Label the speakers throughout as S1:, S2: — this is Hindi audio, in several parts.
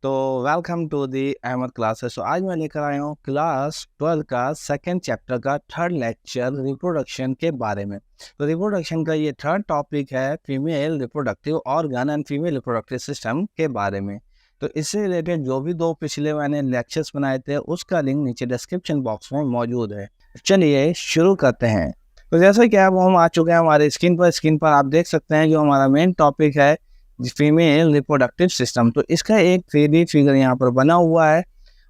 S1: तो welcome to the Ahmed classes. तो आज मैं लेकर आया हूँ क्लास 12 का सेकंड चैप्टर का थर्ड लेक्चर रिप्रोडक्शन के बारे में। तो रिप्रोडक्शन का ये थर्ड टॉपिक है female reproductive organ and female reproductive system के बारे में। तो इससे रिलेटेड जो भी दो पिछले मैंने लेक्चर्स बनाए थे उसका लिंक नीचे डिस्क्रिप्शन बॉक्स में मौजूद है। चलिए शुरू करते हैं। तो जैसा कि अब हम आ चुके हैं हमारे स्क्रीन पर आप देख सकते हैं जो हमारा मेन टॉपिक है फीमेल रिप्रोडक्टिव सिस्टम। तो इसका एक 3D फिगर यहाँ पर बना हुआ है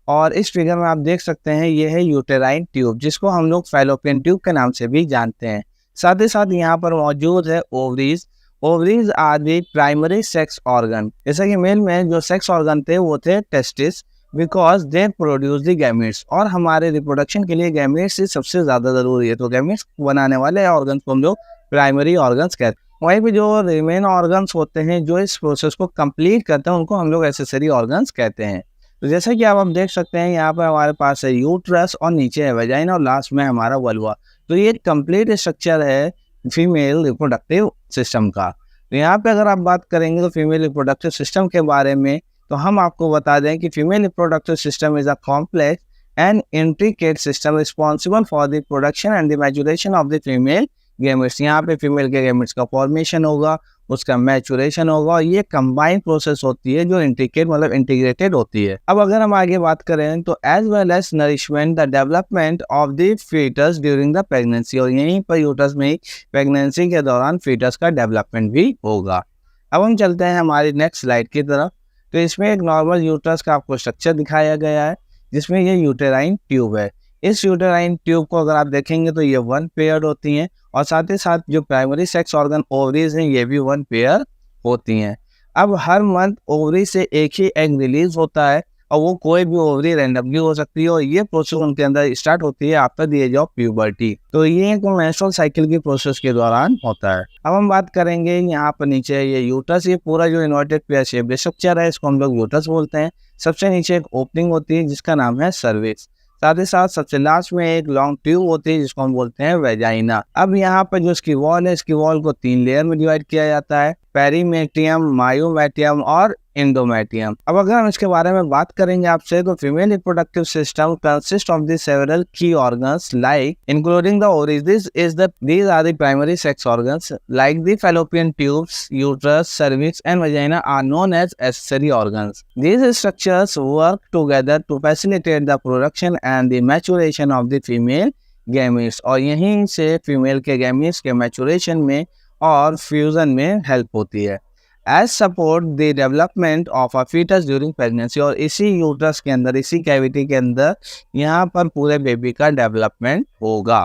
S1: और इस फिगर में आप देख सकते हैं ये है यूटेराइन ट्यूब, जिसको हम लोग फैलोपियन ट्यूब के नाम से भी जानते हैं। साथ ही साथ यहाँ पर मौजूद है ovaries. Ovaries are the primary sex organ. जैसा कि मेल में जो सेक्स ऑर्गन थे वो थे testis, because they produce the gametes, और हमारे रिप्रोडक्शन के लिए गैमेट्स ही सबसे ज़्यादा ज़रूरी है। तो गैमेट्स बनाने वाले ऑर्गन्स को हम लोग प्राइमरी ऑर्गन्स कहते हैं। वहीं पे जो रिमेन ऑर्गन्स होते हैं जो इस प्रोसेस को कंप्लीट करते हैं उनको हम लोग एक्सेसरी ऑर्गन्स कहते हैं। तो जैसा कि आप देख सकते हैं यहाँ पर हमारे पास है यूट्रस और नीचे है वेजाइना और लास्ट में हमारा वल्वा। तो ये कंप्लीट स्ट्रक्चर है फीमेल रिप्रोडक्टिव सिस्टम का। तो यहाँ पे अगर आप बात करेंगे तो फीमेल रिप्रोडक्टिव सिस्टम के बारे में, तो हम आपको बता दें कि female reproductive system is a complex and intricate system responsible for the production and the maturation of the female gametes. यहाँ पे फीमेल के गैमेट्स का फॉर्मेशन होगा, उसका मैचुरेशन होगा, और ये कंबाइंड प्रोसेस होती है जो इंट्रिकेट मतलब इंटीग्रेटेड होती है। अब अगर हम आगे बात करें तो as well as nourishment the development of the foetus during the pregnancy, और यहीं पर यूटस में प्रेगनेंसी के दौरान फीटस का डेवलपमेंट भी होगा। अब हम चलते हैं हमारी नेक्स्ट स्लाइड की तरफ। तो इसमें एक नॉर्मल यूटस का आपको स्ट्रक्चर दिखाया गया है जिसमें ये यूटेराइन ट्यूब है। इस यूटेराइन ट्यूब को अगर आप देखेंगे तो ये वन पेयर होती हैं, और साथ ही साथ जो प्राइमरी सेक्स ऑर्गन ओवरीज हैं ये भी वन पेयर होती हैं। अब हर मंथ ओवरी से एक ही एग रिलीज होता है, और वो कोई भी ओवरी रैंडमली हो सकती है, और ये प्रोसेस उनके अंदर स्टार्ट होती है after the age of puberty. तो ये एक मेंस्ट्रुअल साइकिल की प्रोसेस के दौरान होता है। अब हम बात करेंगे यहाँ पर नीचे ये यूटस, ये पूरा जो इन्वर्टेड पेयर शेप स्ट्रक्चर है इसको हम लोग यूटस बोलते हैं। सबसे नीचे एक ओपनिंग होती है जिसका नाम है सर्विक्स। साथ ही साथ सबसे लास्ट में एक लॉन्ग ट्यूब होती है जिसको हम बोलते हैं वेजाइना। अब यहाँ पर जो इसकी वॉल है, इसकी वॉल को 3 लेयर में डिवाइड किया जाता है, पेरीमेटियम, मायोमेटियम और एंडोमेटियम। अब अगर हम इसके बारे में बात करेंगे आपसे तो female reproductive system consist of the several key organs like including the ovaries. These are the primary sex organs like the fallopian tubes, uterus, cervix and vagina are known as accessory organs. These structures work together to facilitate the production and the maturation of the female gametes, और यहीं से फीमेल के गैमेट्स के मैचुरेशन में और फ्यूजन में हेल्प होती है। As support the development of a foetus during pregnancy, और इसी यूट्रस के अंदर, इसी कैविटी के अंदर यहाँ पर पूरे बेबी का डेवलपमेंट होगा।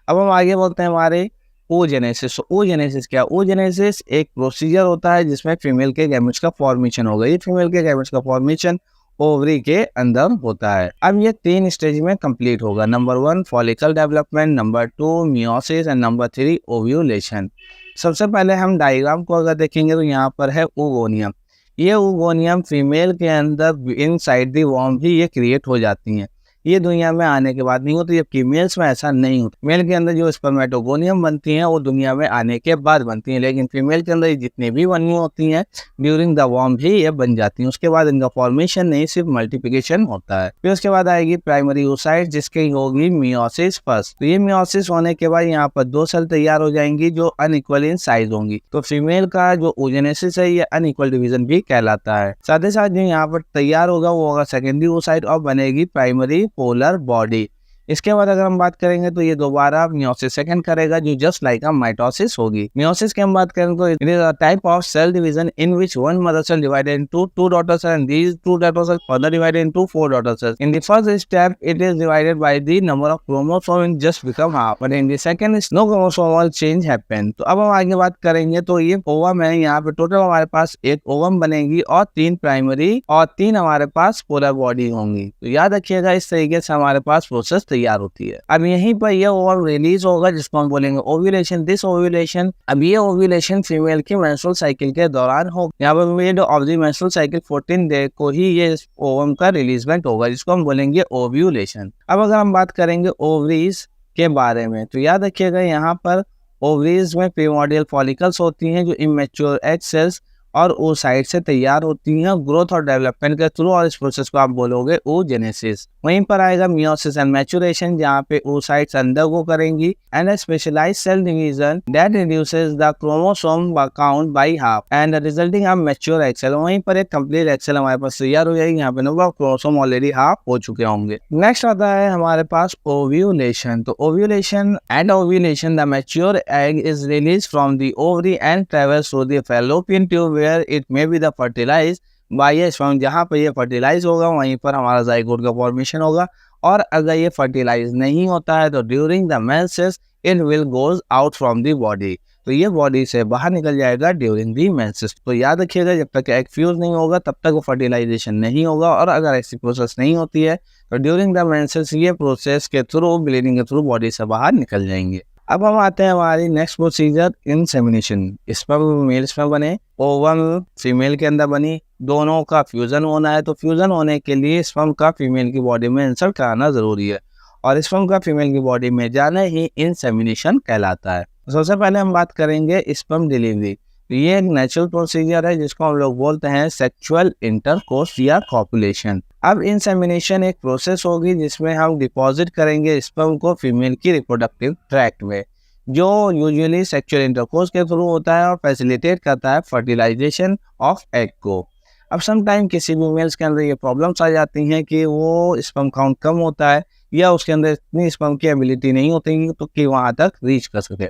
S1: अब हम आगे बोलते हैं हमारे oogenesis। oogenesis क्या? oogenesis एक प्रोसीजर होता है जिसमें फीमेल के गैमेट्स का फॉर्मेशन होगा। ये फीमेल के गैमेट्स का फॉर्मेशन ओवरी के अंदर होता है। अब ये 3 स्टेज में कंप्लीट होगा। Number 1 follicle development, number 2 meiosis and number 3 ovulation. सबसे पहले हम डायग्राम को अगर देखेंगे तो यहाँ पर है oogoनियम। ये oogoनियम फीमेल के अंदर इनसाइड द वॉर्म भी ये क्रिएट हो जाती हैं। ये दुनिया में आने के बाद नहीं होती, जबकि मेल्स में ऐसा नहीं होता। मेल के अंदर जो स्पर्मेटोगोनियम बनती हैं वो दुनिया में आने के बाद बनती हैं, लेकिन फीमेल के अंदर जितनी भी बनी होती हैं ड्यूरिंग द वॉर्म भी ये बन जाती हैं। उसके बाद इनका फॉर्मेशन नहीं, सिर्फ मल्टीप्लिकेशन होता है। फिर उसके बाद आएगी प्राइमरी oocyte जिसकी होगी मियोसिस फर्स्ट। तो ये मियोसिस होने के बाद यहाँ पर 2 सेल तैयार हो जाएंगी जो अनइक्वल इन साइज होंगी। तो फीमेल का जो oogenesis है ये अनइक्वल डिवीजन भी कहलाता है। साथ ही साथ जो यहाँ पर तैयार होगा वो होगा सेकेंडरी oocyte और बनेगी प्राइमरी पोलर बॉडी। इसके बाद अगर हम बात करेंगे तो ये दोबारा मियोसिस सेकंड करेगा जो जस्ट लाइक अ माइटोसिस होगी। मियोसिस की हम बात करें तो it is a type of cell division in which one mother cell divided into 2 daughter cells and these 2 daughter cells further divided into 4 daughter cells. In the first step it is divided by the number of chromosomes just become half, but in the second is no chromosomal change happen. तो अब हम आगे बात करेंगे तो ये ओवम है। यहाँ पे टोटल हमारे पास एक ओवम बनेगी और 3 प्राइमरी और 3 हमारे पास पोलर बॉडी होंगी। तो याद रखिएगा इस तरीके से हमारे पास प्रोसेस तैयार होती है। अब यहीं पर ये ओवम रिलीज होगा जिसको हम बोलेंगे ओव्यूलेशन। दिस ओव्यूलेशन, अब ये ओव्यूलेशन फीमेल की मेंस्ट्रुअल साइकिल के दौरान हो। यहाँ पर mid of the menstrual cycle 14 day को ही ये ओवम का रिलीजमेंट होगा जिसको हम बोलेंगे ओव्यूलेशन। अब अगर हम बात करेंगे ओवरीज के बारे में तो याद रखिएगा यहाँ पर ओवरीज में प्रीमोर्डियल फॉलिकल्स होती हैं जो इमेच्योर एग सेल्स और oocyte से तैयार होती हैं ग्रोथ और डेवलपमेंट के थ्रू, और इस प्रोसेस को आप बोलोगे oogenesis। वहीं पर आएगा meiosis एंड मैचुरेशन, जहाँ पे oocytes अंडरगो करेंगी and a specialized cell division that reduces the chromosome count by half and resulting a mature egg cell। वहीं पर एक कंप्लीट egg cell हमारे पास तैयार हो जाएगी, यहाँ पे number of chromosome already half हो चुके होंगे। नेक्स्ट आता है हमारे पास ओव्यूलेशन। तो ovulation, at ovulation the mature egg is release from the ovary and travels through the fallopian tube where it may be the fertilised by a sperm. जहाँ पर ये फर्टिलाइज होगा वहीं पर हमारा जाइगोट का फॉर्मेशन होगा, और अगर ये फर्टिलाइज नहीं होता है तो during the menses it will goes out from the body. तो ये बॉडी से बाहर निकल जाएगा ड्यूरिंग दी मेंसेस। तो याद रखिएगा, जब तक एग फ्यूज नहीं होगा तब तक वो फर्टिलाइजेशन नहीं होगा, और अगर ऐसी प्रोसेस नहीं होती है तो ड्यूरिंग द मेंसेस ये प्रोसेस के थ्रू, ब्लीडिंग के थ्रू बॉडी से बाहर निकल जाएंगे। अब हम आते हैं हमारी next procedure, insemination. Sperm mail sperm बने, ओवम फीमेल के अंदर बनी, दोनों का फ्यूजन होना है। तो फ्यूजन होने के लिए स्पर्म का फीमेल की बॉडी में इंसर्ट कराना जरूरी है, और स्पर्म का फीमेल की बॉडी में जाना ही इंसेमिनेशन कहलाता है। सबसे पहले हम बात करेंगे स्पर्म डिलीवरी। ये एक नेचुरल प्रोसीजर है जिसको हम लोग बोलते हैं सेक्सुअल इंटरकोर्स या कॉपुलेशन। अब इंसेमिनेशन एक प्रोसेस होगी जिसमें हम डिपॉजिट करेंगे स्पर्म को फीमेल की रिप्रोडक्टिव ट्रैक्ट में, जो यूजुअली सेक्सुअल इंटरकोर्स के थ्रू होता है और फैसिलिटेट करता है फर्टिलाइजेशन ऑफ एग को। अब समटाइम किसी भी मेल्स के अंदर ये प्रॉब्लम्स आ जाती हैं कि वो स्पर्म काउंट कम होता है, या उसके अंदर इतनी स्पर्म की एबिलिटी नहीं होती तो कि वहाँ तक रीच कर सके।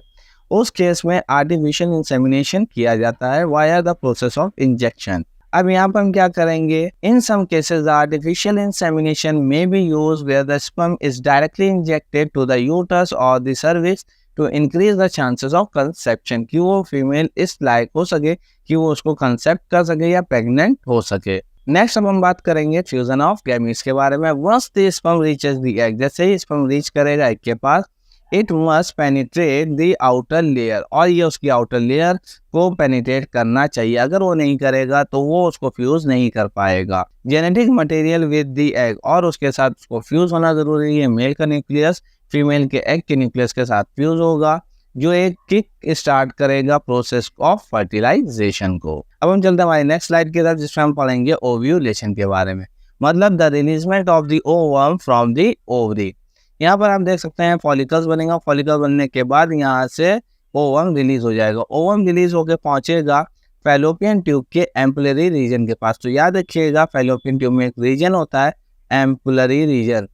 S1: उस केस में आर्टिफिशियल इंसेमिनेशन किया जाता है via the process of injection. अब यहाँ पर हम क्या करेंगे, in some cases the artificial insemination may be used where the sperm is directly injected to the uterus और the cervix to increase the chances of conception, कि वो फीमेल इस लायक हो सके कि वो उसको कंसेप्ट कर सके या प्रेग्नेंट हो सके। नेक्स्ट अब हम बात करेंगे फ्यूजन ऑफ गैमीट्स के बारे में। Once the sperm reaches the egg, जैसे ही स्पर्म रीच करेगा एग के पास, it must penetrate the outer layer, और ये उसकी आउटर लेयर को पेनिट्रेट करना चाहिए। अगर वो नहीं करेगा तो वो उसको फ्यूज नहीं कर पाएगा। Genetic material with the egg, और उसके साथ उसको फ्यूज होना जरूरी है। मेल का न्यूक्लियस फीमेल के एग के न्यूक्लियस के साथ फ्यूज होगा, जो एक किक स्टार्ट करेगा प्रोसेस ऑफ फर्टिलाइजेशन को। अब हम चलते हैं हमारी नेक्स्ट स्लाइड की तरफ, जिसमें हम पढ़ेंगे ओव्यूलेशन के बारे में, मतलब the releasement of the ovum from the ovary. यहाँ पर आप देख सकते हैं फॉलिकल्स बनेगा, फॉलिकल बनने के बाद यहाँ से ओवम रिलीज हो जाएगा। ओवम रिलीज होकर पहुंचेगा फैलोपियन ट्यूब के एम्पुलरी रीजन के पास। तो याद रखिएगा, फैलोपियन ट्यूब में एक रीजन होता है एम्पुलरी रीजन,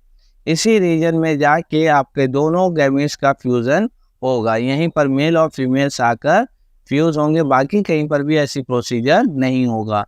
S1: इसी रीजन में जाके आपके दोनों गैमीट्स का फ्यूजन होगा। यहीं पर मेल और फीमेल्स आकर फ्यूज होंगे, बाकी कहीं पर भी ऐसी प्रोसीजर नहीं होगा।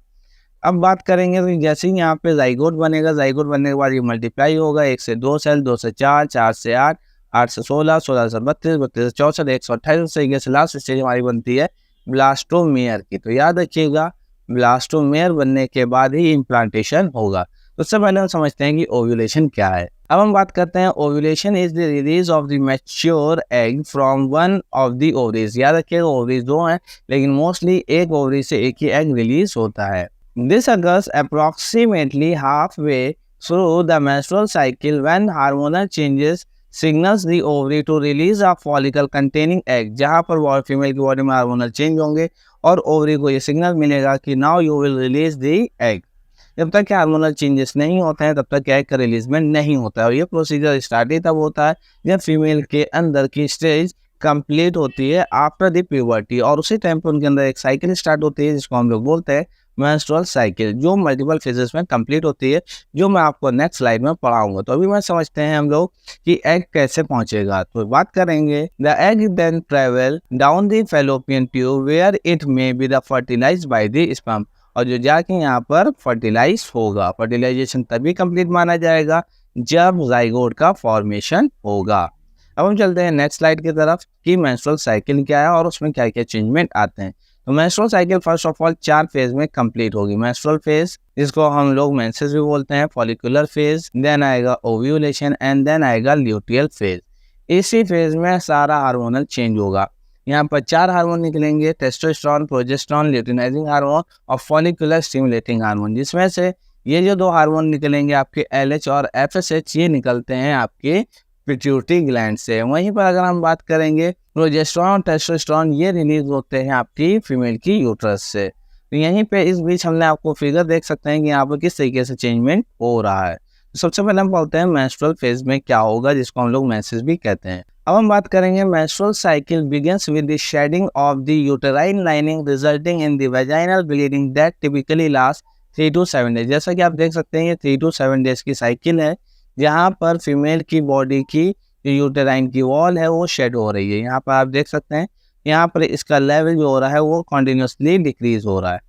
S1: अब बात करेंगे तो जैसे ही यहाँ पे जाइगोट बनेगा, जाइगोट बनने के बाद ये मल्टीप्लाई होगा, 1 से 2 सेल, 2 से 4, 4 से 8, 8 से 16, 16 से 32, 32 से 64, 128 से से लास्ट स्टेज हमारी बनती है ब्लास्टोमेयर की। तो याद रखिएगा, ब्लास्टोमेयर बनने के बाद ही इम्प्लांटेशन होगा। तो सबसे पहले हम समझते हैं कि ओव्यूलेशन क्या है। अब हम बात करते हैं ovulation is the release of the mature egg from one of the ovaries. याद रखिएगा, ओवरीज 2 हैं, लेकिन मोस्टली एक ओवरी से एक ही एग रिलीज होता है। This occurs approximately halfway through the menstrual cycle when hormonal changes signals the ovary to release a follicle containing egg। जहाँ पर फीमेल की बॉडी में हार्मोनल चेंज होंगे और ओवरी को ये सिग्नल मिलेगा कि now you will release the egg। जब तक कि हार्मोनल चेंजेस नहीं होते हैं तब तक एग का रिलीजमेंट नहीं होता है, और ये प्रोसीजर स्टार्ट ही तब होता है जब फीमेल के अंदर की स्टेज कंप्लीट होती है आफ्टर द प्यूबर्टी, और उसी टाइम पर उनके अंदर एक साइकिल स्टार्ट होती है जिसको हम लोग बोलते हैं मेंस्ट्रुअल साइकिल, जो मल्टीपल फेजेस में कंप्लीट होती है, जो मैं आपको नेक्स्ट स्लाइड में पढ़ाऊंगा। तो अभी मैं समझते हैं हम लोग कि एग कैसे पहुंचेगा। तो बात करेंगे, the egg then travel down the fallopian tube where it may be the fertilised by the sperm, और जो जाके यहाँ पर फर्टिलाइज होगा। फर्टिलाइजेशन तभी कंप्लीट माना जाएगा जब जाइगोट का फॉर्मेशन होगा। अब हम चलते हैं नेक्स्ट स्लाइड की तरफ कि मेंस्ट्रुअल साइकिल क्या है और उसमें क्या क्या चेंजमेंट आते हैं। तो menstrual cycle first of all 4 phase में कंप्लीट होगी। मेंस्ट्रुअल फेज, जिसको हम लोग मेंसेस भी बोलते हैं, फॉलिकुलर फेज, देन आएगा ओव्यूलेशन एंड देन आएगा ल्यूटियल फेज। इसी फेज में सारा हार्मोनल चेंज होगा। यहाँ पर 4 हार्मोन निकलेंगे, टेस्टोस्टेरोन, प्रोजेस्टेरोन, ल्यूटिनाइजिंग हार्मोन और फॉलिकुलर स्टिमुलेटिंग हार्मोन, जिसमें से ये जो 2 हार्मोन निकलेंगे आपके LH और FSH, ये निकलते हैं आपके पिट्यूटरी ग्लैंड से। वहीं पर अगर हम बात करेंगे प्रोजेस्टेरोन और टेस्टोस्टेरोन, ये रिलीज होते हैं आपकी फीमेल की यूट्रस से। तो यहीं पे इस बीच हमने आपको फिगर देख सकते हैं कि यहाँ पर किस तरीके से चेंजमेंट हो रहा है। तो सबसे पहले हम बोलते हैं मेंस्ट्रुअल फेज में क्या होगा, जिसको हम लोग मेंसेस भी कहते हैं। अब हम बात करेंगे menstrual cycle begins with the shedding of the uterine lining resulting in the vaginal bleeding that typically last 3 to 7 days. जैसा कि आप देख सकते हैं ये 3 to 7 डेज की साइकिल है, जहाँ पर फीमेल की बॉडी की जो यूटेराइन की वॉल है वो शेड हो रही है। यहाँ पर आप देख सकते हैं यहाँ पर इसका लेवल जो हो रहा है वो कॉन्टिन्यूसली डिक्रीज हो रहा है।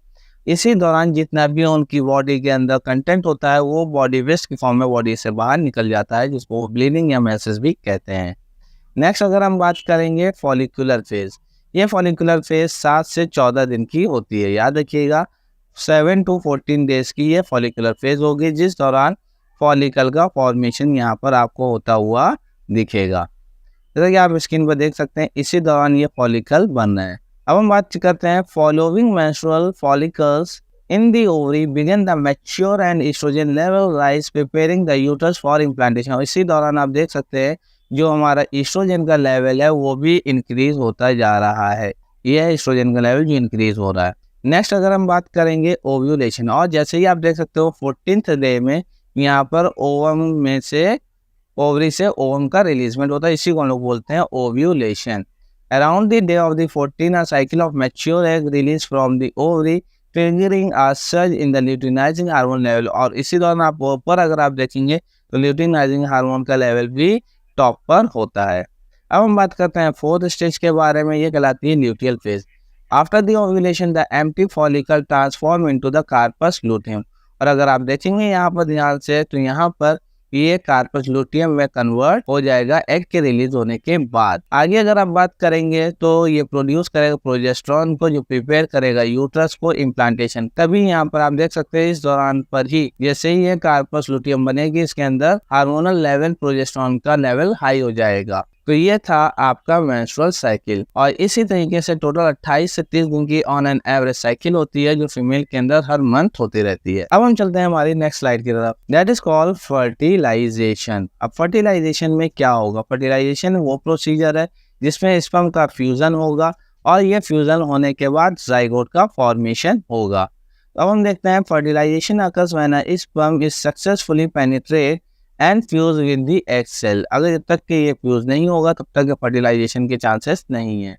S1: इसी दौरान जितना भी उनकी बॉडी के अंदर कंटेंट होता है वो बॉडी वेस्ट की फॉर्म में बॉडी से बाहर निकल जाता है, जिसको ब्लीडिंग या मेंसेस भी कहते हैं। नेक्स्ट अगर हम बात करेंगे फॉलिकुलर फेज, ये फॉलिकुलर फेज 7 से 14 दिन की होती है। याद रखिएगा 7 to 14 डेज की ये फॉलिकुलर फेज होगी, जिस दौरान फॉलिकल का फॉर्मेशन यहाँ पर आपको होता हुआ दिखेगा। जैसा कि आप स्क्रीन पर देख सकते हैं इसी दौरान ये फॉलिकल बन रहे हैं। अब हम बात करते हैं following menstrual follicles in the ovary begin the mature and oestrogen level rise preparing the uterus for implantation. इसी दौरान आप देख सकते हैं जो हमारा एस्ट्रोजन का लेवल है वो भी इंक्रीज होता जा रहा है। यह है एस्ट्रोजन का लेवल जो इंक्रीज हो रहा है। नेक्स्ट अगर हम बात करेंगे ओव्यूलेशन, और जैसे ही आप देख सकते हो 14th डे में यहाँ पर ओवम में से ओवरी से ओवम का रिलीजमेंट होता है, इसी को हम लोग बोलते हैं ovulation. Around the day of the 14 a cycle of mature egg release from the ovary triggering a surge in the luteinizing hormone level. और इसी दौरान आप ऊपर अगर आप देखेंगे तो ल्यूटिनाइजिंग हार्मोन का लेवल भी टॉप पर होता है। अब हम बात करते हैं 4th स्टेज के बारे में, ये कहलाती है luteal phase. After the ovulation the empty follicle transform into the corpus luteum. और अगर आप देखेंगे यहाँ पर ध्यान से तो यहाँ पर ये कार्पस लूटियम में कन्वर्ट हो जाएगा एग के रिलीज होने के बाद। आगे अगर आप बात करेंगे तो ये प्रोड्यूस करेगा प्रोजेस्टेरोन को, जो प्रिपेयर करेगा यूट्रस को इम्प्लांटेशन। तभी यहाँ पर आप देख सकते हैं इस दौरान पर ही जैसे ही ये कार्पस लूटियम बनेगी इसके अंदर हार्मोनल लेवल प्रोजेस्टेरोन का लेवल हाई हो जाएगा। तो ये था आपका मेंस्ट्रुअल साइकिल, और इसी तरीके से टोटल 28 से 30 दिन की ऑन एन एवरेज साइकिल होती है जो फीमेल के अंदर हर मंथ होती रहती है। अब हम चलते हैं हमारी नेक्स्ट स्लाइड की तरफ, दैट इज कॉल्ड फर्टिलाइजेशन। अब फर्टिलाइजेशन में क्या होगा? फर्टिलाइजेशन वो प्रोसीजर है जिसमें स्पर्म का फ्यूजन होगा और ये फ्यूजन होने के बाद जाइगोट का फॉर्मेशन होगा। अब हम देखते हैं fertilisation occurs when a sperm is successfully penetrate and fuse with the egg cell. अगर जब तक कि ये फ्यूज नहीं होगा तब तक फर्टिलाइजेशन के चांसेस नहीं है।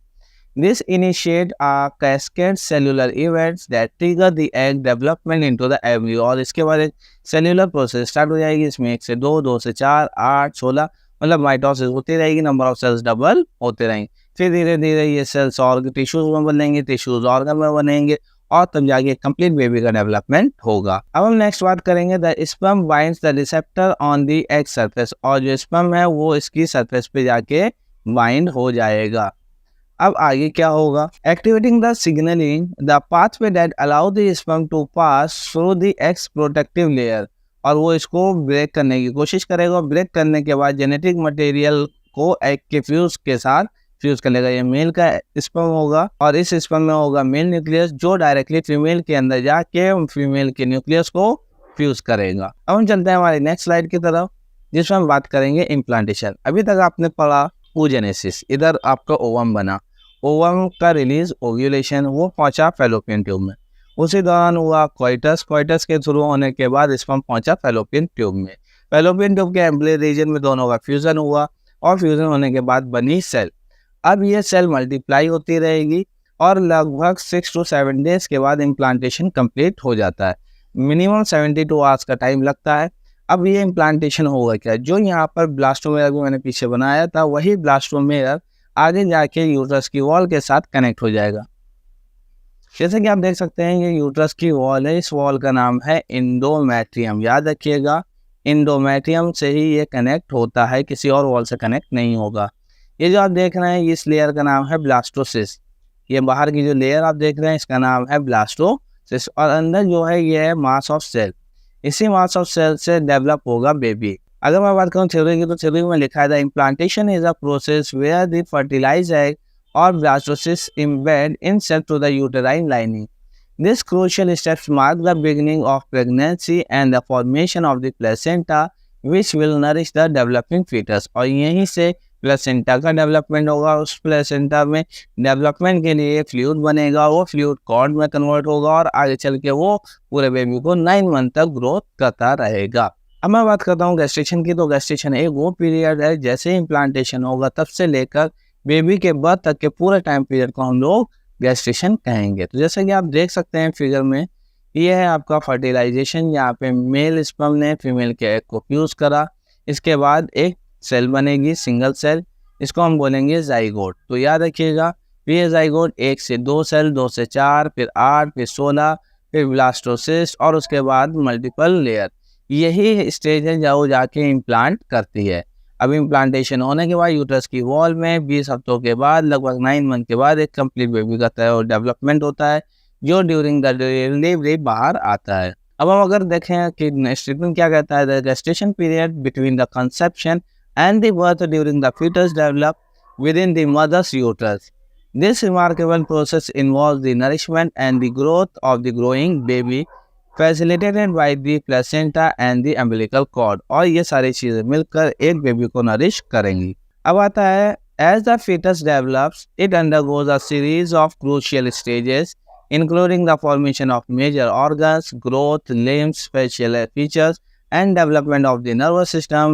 S1: This initiate a cascade cellular events that trigger the egg development into the embryo. और इसके बाद एक सेलुलर प्रोसेस स्टार्ट हो जाएगी, इसमें 1 से 2, 2 से 4, 8, 16 मतलब माइटोसिस होती रहेगी, नंबर ऑफ सेल्स डबल होते रहेंगे। फिर धीरे धीरे ये सेल्स और टिश्यूज में बनेंगे, टिश्यूज ऑर्गन में बनेंगे और तब जाके कंप्लीट बेबी का डेवलपमेंट होगा। अब हम नेक्स्ट बात करेंगे the sperm binds the receptor on the egg surface. और जो स्पर्म है वो इसकी सरफेस पे जाके बाइंड हो जाएगा। अब आगे क्या होगा? Activating the signalling the pathway that allow the sperm to pass through the egg's protective layer. और वो इसको ब्रेक करने की कोशिश करेगा। ब्रेक करने के बाद जेनेटिक मटेरियल को एग के फ्यूज के साथ फ्यूज कर लेगा। ये मेल का स्पर्म होगा और इस स्पर्म में होगा मेल न्यूक्लियस जो डायरेक्टली फीमेल के अंदर जाके फीमेल के न्यूक्लियस को फ्यूज करेगा। अब हम चलते हैं हमारी नेक्स्ट स्लाइड की तरफ जिसमें हम बात करेंगे इम्प्लांटेशन। अभी तक आपने पढ़ा oogenesis, इधर आपका ओवम बना, ओवम का रिलीज ओव्यूलेशन, वो पहुंचा फैलोपियन ट्यूब में। उसी दौरान हुआ क्वाइटस, क्वाइटस के थ्रू होने के बाद स्पर्म पहुंचा फैलोपियन ट्यूब में। फैलोपियन ट्यूब के एम्ब्रियो रीजन में दोनों का फ्यूजन हुआ और फ्यूजन होने के बाद बनी सेल। अब ये सेल मल्टीप्लाई होती रहेगी और लगभग 6 to 7 डेज के बाद इम्प्लांटेशन कंप्लीट हो जाता है। मिनिमम 72 आवर्स का टाइम लगता है। अब ये इम्प्लांटेशन होगा क्या? जो यहाँ पर ब्लास्टोमेयर को मैंने पीछे बनाया था वही ब्लास्टोमेयर आगे जाके यूट्रस की वॉल के साथ कनेक्ट हो जाएगा। जैसे कि आप देख सकते हैं ये यूट्रस की वॉल है, इस वॉल का नाम है इंडोमेट्रियम। याद रखिएगा इंडोमेट्रियम से ही ये कनेक्ट होता है, किसी और वॉल से कनेक्ट नहीं होगा। ये जो आप देख रहे हैं इस लेयर का नाम है ब्लास्टोसिस। ये बाहर की जो लेयर आप देख रहे हैं इसका नाम है ब्लास्टोसिस। और अंदर जो है ये है मास ऑफ सेल। इसी मास ऑफ सेल से डेवलप होगा बेबी। अगर मैं बात करूँ थ्योरी की तो थ्योरी में लिखा है the implantation is a process where the fertilised egg or blastocysts embed itself to the uterine lining. This crucial steps mark the beginning of pregnancy and the formation of the placenta which will nourish the developing fetus. और यहीं से प्लेसेंटा का डेवलपमेंट होगा, उस प्लेसेंटा में डेवलपमेंट के लिए फ्लूइड बनेगा, वो फ्लूइड कॉर्ड में कन्वर्ट होगा और आगे चल के वो पूरे बेबी को 9 मंथ तक ग्रोथ करता रहेगा। अब मैं बात करता हूँ गैस्ट्रेशन की, तो गैस्ट्रेशन एक वो पीरियड है जैसे इम्प्लांटेशन होगा तब से लेकर बेबी के बर्थ तक के पूरे टाइम पीरियड को हम लोग गैस्ट्रेशन कहेंगे। तो जैसे कि आप देख सकते हैं फिगर में, ये है आपका फर्टिलाइजेशन। यहाँ पे मेल स्पर्म ने फीमेल के एग को फ्यूज करा, इसके बाद एक सेल बनेगी सिंगल सेल, इसको हम बोलेंगे जाइगोट। तो याद रखिएगा, ये जाइगोट 1 से 2 सेल, 2 से 4, फिर 8, फिर 16, फिर ब्लास्टोसिस्ट और उसके बाद मल्टीपल लेयर। यही स्टेज है जहाँ वो जाके इम्प्लांट करती है। अब इम्प्लांटेशन होने के बाद यूट्रस की वॉल में 20 हफ्तों के बाद, लगभग 9 मंथ के बाद एक कंप्लीट बेबी का डेवलपमेंट होता है जो ड्यूरिंग द डिलीवरी बाहर आता है। अब हम अगर देखें कि स्टेटमेंट क्या कहता है, the gestation period between the conception and the birth during the fetus develop within the mother's uterus. This remarkable process involves the nourishment and the growth of the growing baby, facilitated by the placenta and the umbilical cord. और ये सारी चीजें मिलकर एक बेबी को नरिश करेंगी। अब आता है, as the fetus develops, it undergoes a series of crucial stages, including the formation of major organs, growth, limbs, facial features, and development of the nervous system.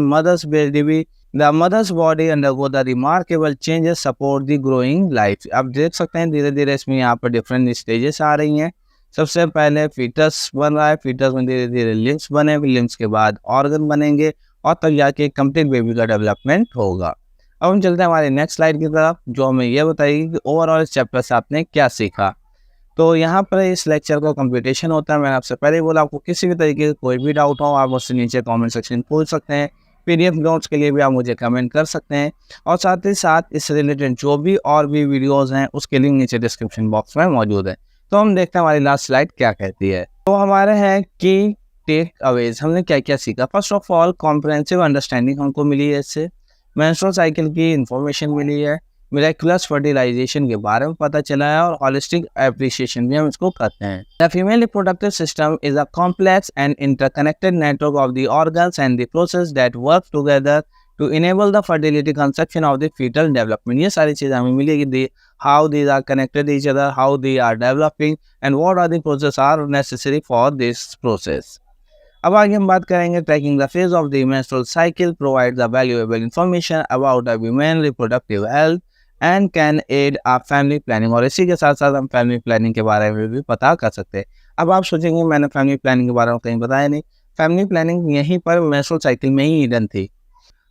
S1: The mother's body undergo the remarkable changes support the growing life. अब देख सकते हैं धीरे धीरे इसमें यहाँ पर डिफरेंट स्टेजेस आ रही हैं। सबसे पहले फीटस बन रहा है, फीटस में धीरे धीरे लिम्स बने, लिम्स के बाद ऑर्गन बनेंगे और तब जाके कंप्लीट बेबी का डेवलपमेंट होगा। अब हम चलते हैं हमारे नेक्स्ट स्लाइड की तरफ, जो हमें यह बताएगी कि ओवरऑल इस चैप्टर से आपने क्या सीखा। तो यहाँ पर इस लेक्चर का कंप्लीटेशन होता है। मैंने आपसे पहले ही बोला, आपको किसी भी तरीके का कोई भी डाउट हो आप मुझसे नीचे कमेंट सेक्शन में पूछ सकते हैं। पीडीएफ नोट्स के लिए भी आप मुझे कमेंट कर सकते हैं और साथ ही साथ इस रिलेटेड जो भी और भी वीडियोस हैं उसके लिंक नीचे डिस्क्रिप्शन बॉक्स में मौजूद है। तो हम देखते हैं हमारी लास्ट स्लाइड क्या कहती है। तो हमारे हैं कि टेक अवेज, हमने क्या क्या सीखा। First of all comprehensive understanding हमको मिली है, इससे मेंस्ट्रुअल साइकिल की इंफॉर्मेशन मिली है, मिरेकुलस फर्टिलाइजेशन के बारे में पता चला है और होलिस्टिक एप्रिसिएशन भी हम इसको करते हैं। The female reproductive system is a complex and interconnected network of the organs and the process that work together to enable the fertility conception of the foetal development. ये सारी चीज़ें हमें मिलेगी, how these are connected each other, how they are developing and what are the process are necessary for this process. अब आगे हम बात करेंगे tracking the phase of the menstrual cycle provide the valuable information about the women reproductive health and can aid a family planning. और इसी के साथ साथ हम फैमिली प्लानिंग के बारे में भी पता कर सकते हैं। अब आप सोचेंगे मैंने फैमिली प्लानिंग के बारे में कहीं बताया नहीं, फैमिली प्लानिंग यहीं पर मेंस्ट्रुअल साइकिल में ही हिडन थी।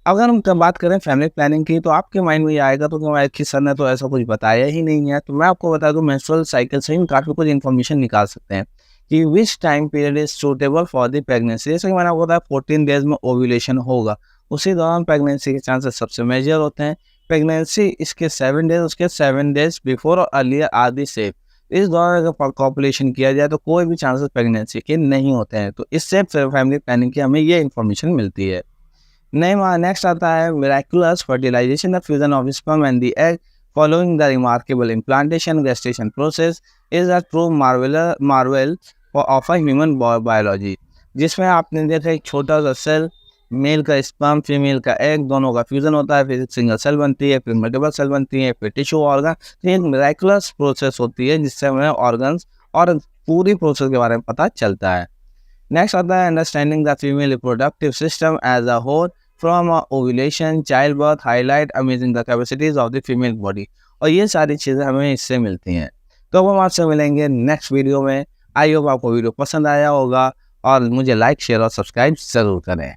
S1: अगर हम बात करें फैमिली प्लानिंग की तो आपके माइंड में ये आएगा तो कि सर ने तो ऐसा कुछ बताया ही नहीं है। तो मैं आपको बता दूं, मेंस्ट्रुअल साइकिल से ही काफ़ी कुछ इन्फॉर्मेशन निकाल सकते हैं कि which time period is suitable for the pregnancy. जैसे कि मैंने आपको बताया 14 डेज में ओव्यूलेशन होगा, उसी दौरान प्रेगनेंसी के चांसेस सबसे मेजर होते हैं। प्रेगनेंसी इसके 7 डेज, उसके 7 डेज बिफोर और अर्लियर आदि सेफ। इस दौरान अगर कॉपुलेशन किया जाए तो कोई भी चांसेस प्रेगनेंसी के नहीं होते हैं। तो इससे फैमिली प्लानिंग की हमें ये इन्फॉर्मेशन मिलती है। नेक्स्ट आता है miraculous fertilisation, the fusion of sperm and the egg following the remarkable implantation gestation process is a true marvel of a human biology, जिसमें आपने देखा एक छोटा सा सेल, मेल का स्पर्म फीमेल का एग, दोनों का फ्यूजन होता है, फिर सिंगल सेल बनती है, फिर मल्टीपल सेल बनती है, फिर टिश्यू ऑर्गन। तो एक मिरेकुलस प्रोसेस होती है जिससे हमें ऑर्गन्स और पूरी प्रोसेस के बारे में पता चलता है। नेक्स्ट आता है understanding the female reproductive system as a whole from ovulation childbirth highlight amazing the capacities of the female body. और ये सारी चीज़ें हमें इससे मिलती हैं। तो हम आपसे मिलेंगे नेक्स्ट वीडियो में। आई होप आपको वीडियो पसंद आया होगा और मुझे लाइक शेयर और सब्सक्राइब ज़रूर करें।